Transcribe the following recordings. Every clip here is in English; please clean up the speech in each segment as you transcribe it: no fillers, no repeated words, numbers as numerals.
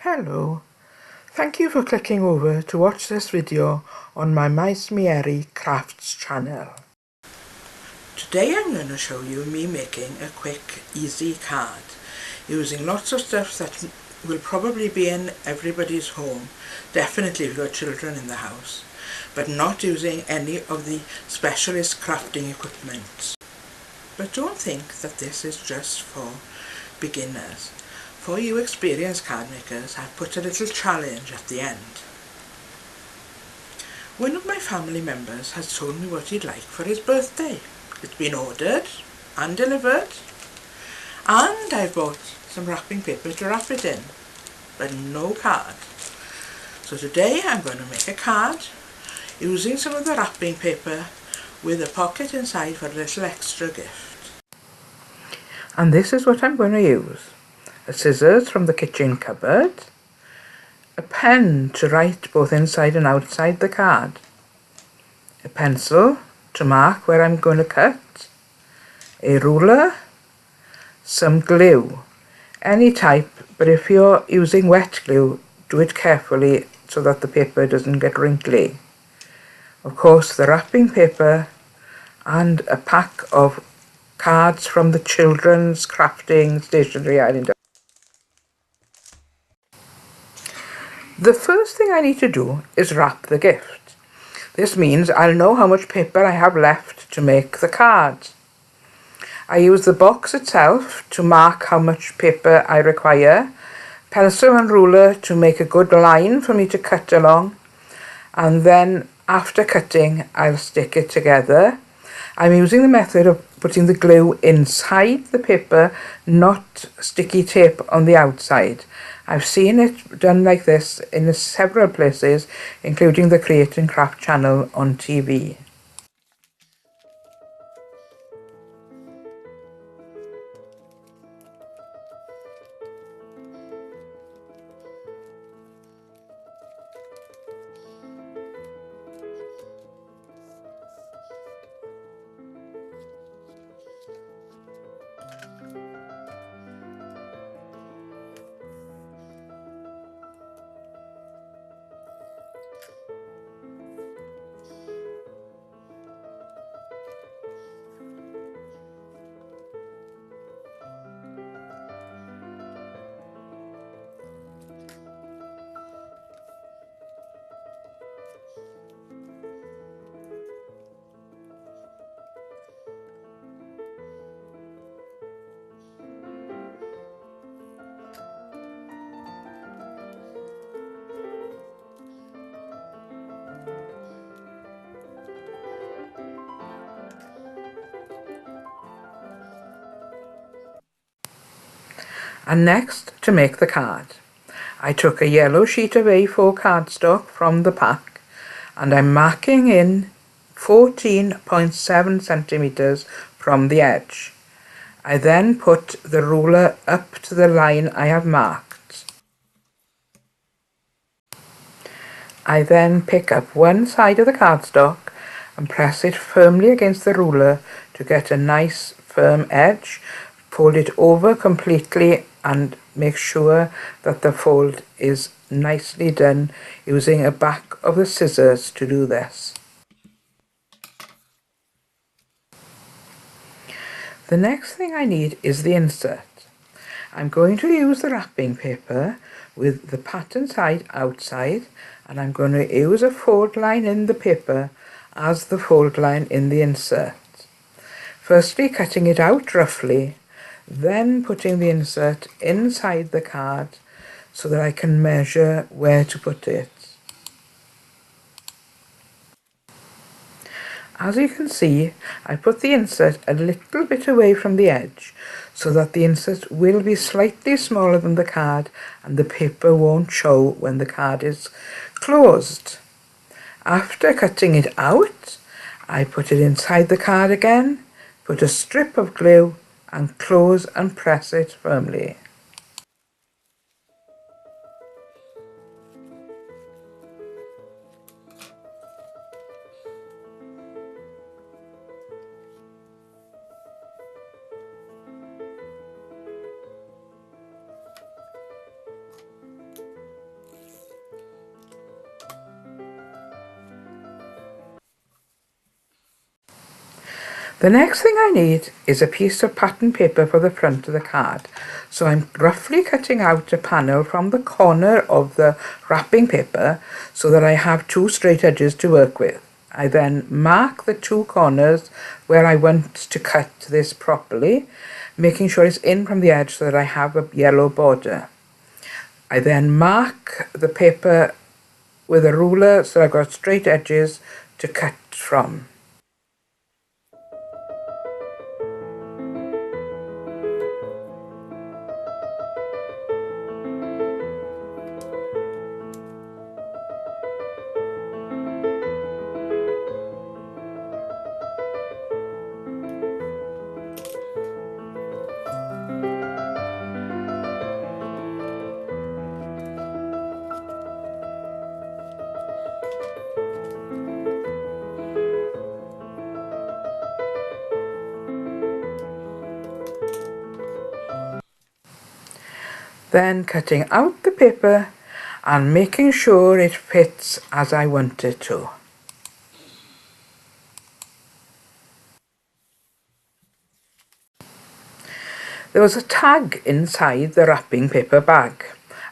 Hello, thank you for clicking over to watch this video on my Maes Mary Crafts channel. Today I'm going to show you me making a quick, easy card using lots of stuff that will probably be in everybody's home, definitely if you've got children in the house, but not using any of the specialist crafting equipment. But don't think that this is just for beginners. For you experienced card makers, I've put a little challenge at the end. One of my family members has told me what he'd like for his birthday. It's been ordered and delivered, and I've bought some wrapping paper to wrap it in, but no card. So today I'm going to make a card using some of the wrapping paper with a pocket inside for a little extra gift. And this is what I'm going to use. A scissors from the kitchen cupboard, a pen to write both inside and outside the card, a pencil to mark where I'm going to cut, a ruler, some glue, any type, but if you're using wet glue, do it carefully so that the paper doesn't get wrinkly. Of course, the wrapping paper and a pack of cards from the children's crafting stationery island. The first thing I need to do is wrap the gift. This means I'll know how much paper I have left to make the card. I use the box itself to mark how much paper I require, pencil and ruler to make a good line for me to cut along, and then after cutting I'll stick it together. I'm using the method of putting the glue inside the paper, not sticky tape on the outside. I've seen it done like this in several places, including the Create and Craft channel on TV. And next, to make the card, I took a yellow sheet of A4 cardstock from the pack and I'm marking in 14.7 centimeters from the edge. I then put the ruler up to the line I have marked. I then pick up one side of the cardstock and press it firmly against the ruler to get a nice firm edge. Fold it over completely and make sure that the fold is nicely done using a back of the scissors to do this. The next thing I need is the insert. I'm going to use the wrapping paper with the pattern side outside, and I'm going to use a fold line in the paper as the fold line in the insert. Firstly cutting it out roughly, then putting the insert inside the card so that I can measure where to put it. As you can see, I put the insert a little bit away from the edge so that the insert will be slightly smaller than the card and the paper won't show when the card is closed. After cutting it out, I put it inside the card again, put a strip of glue and close and press it firmly. The next thing I need is a piece of pattern paper for the front of the card. So I'm roughly cutting out a panel from the corner of the wrapping paper so that I have two straight edges to work with. I then mark the two corners where I want to cut this properly, making sure it's in from the edge so that I have a yellow border. I then mark the paper with a ruler so I've got straight edges to cut from. Then cutting out the paper and making sure it fits as I want it to. There was a tag inside the wrapping paper bag.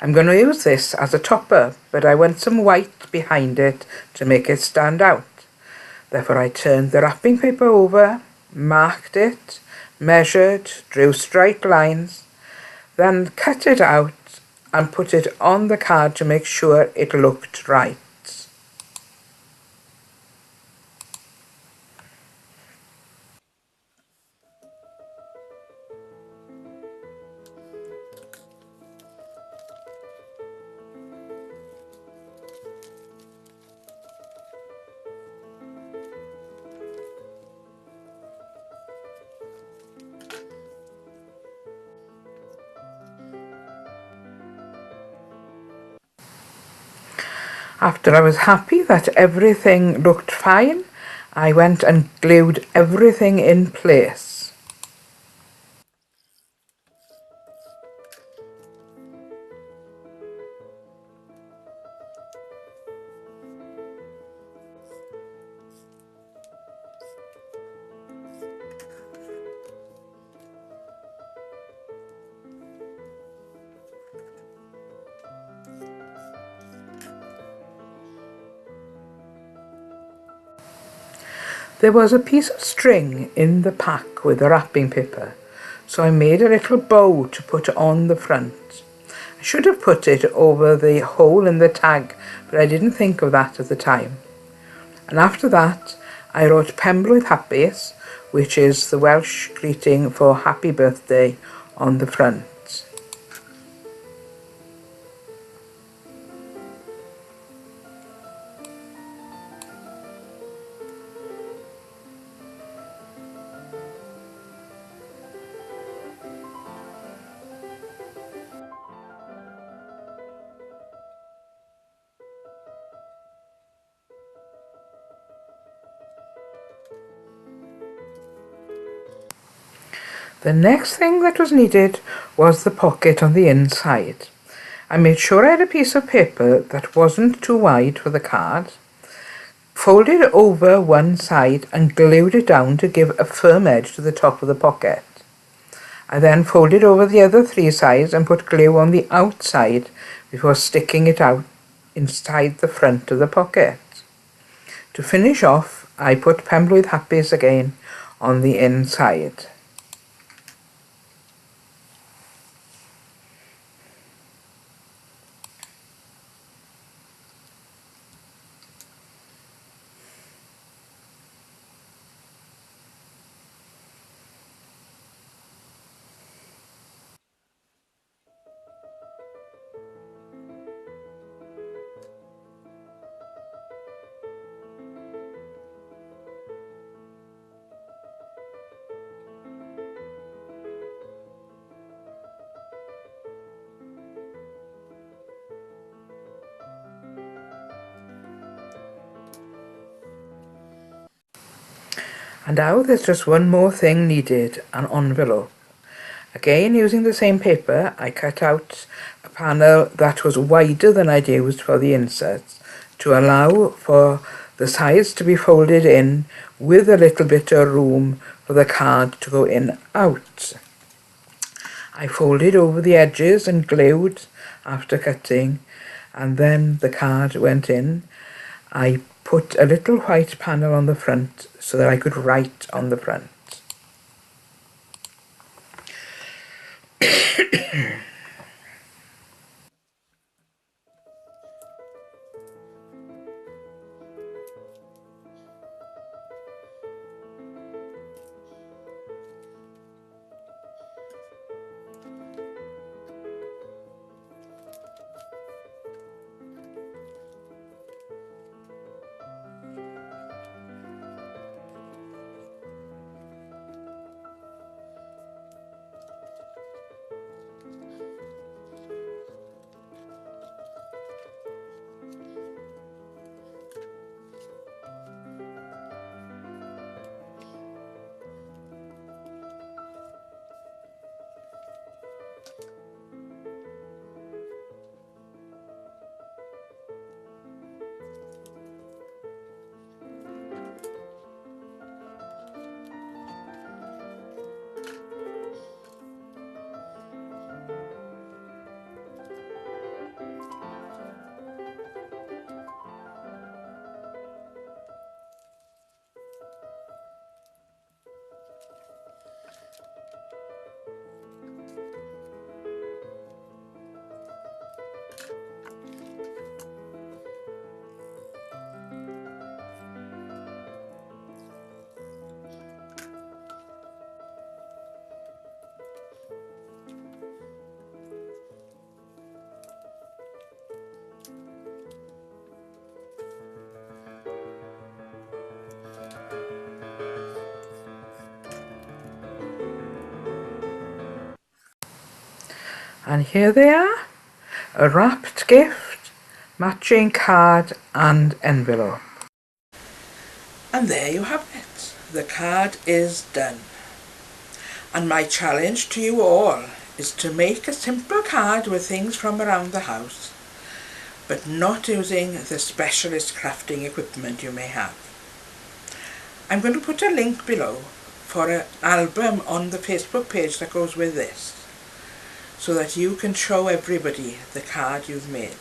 I'm going to use this as a topper, but I want some white behind it to make it stand out. Therefore I turned the wrapping paper over, marked it, measured, drew straight lines, then cut it out and put it on the card to make sure it looked right. After I was happy that everything looked fine, I went and glued everything in place. There was a piece of string in the pack with the wrapping paper, so I made a little bow to put on the front. I should have put it over the hole in the tag, but I didn't think of that at the time. And after that, I wrote Penblwydd Hapus, which is the Welsh greeting for happy birthday, on the front. The next thing that was needed was the pocket on the inside. I made sure I had a piece of paper that wasn't too wide for the card, folded it over one side and glued it down to give a firm edge to the top of the pocket. I then folded over the other three sides and put glue on the outside before sticking it out inside the front of the pocket. To finish off, I put Penblwydd Hapus again on the inside. And now there's just one more thing needed, an envelope. Again, using the same paper, I cut out a panel that was wider than I'd used for the inserts to allow for the sides to be folded in with a little bit of room for the card to go in out. I folded over the edges and glued after cutting, and then the card went in. I put a little white panel on the front so that I could write on the front. And here they are, a wrapped gift, matching card and envelope. And there you have it, the card is done. And my challenge to you all is to make a simple card with things from around the house, but not using the specialist crafting equipment you may have. I'm going to put a link below for an album on the Facebook page that goes with this, so that you can show everybody the card you've made.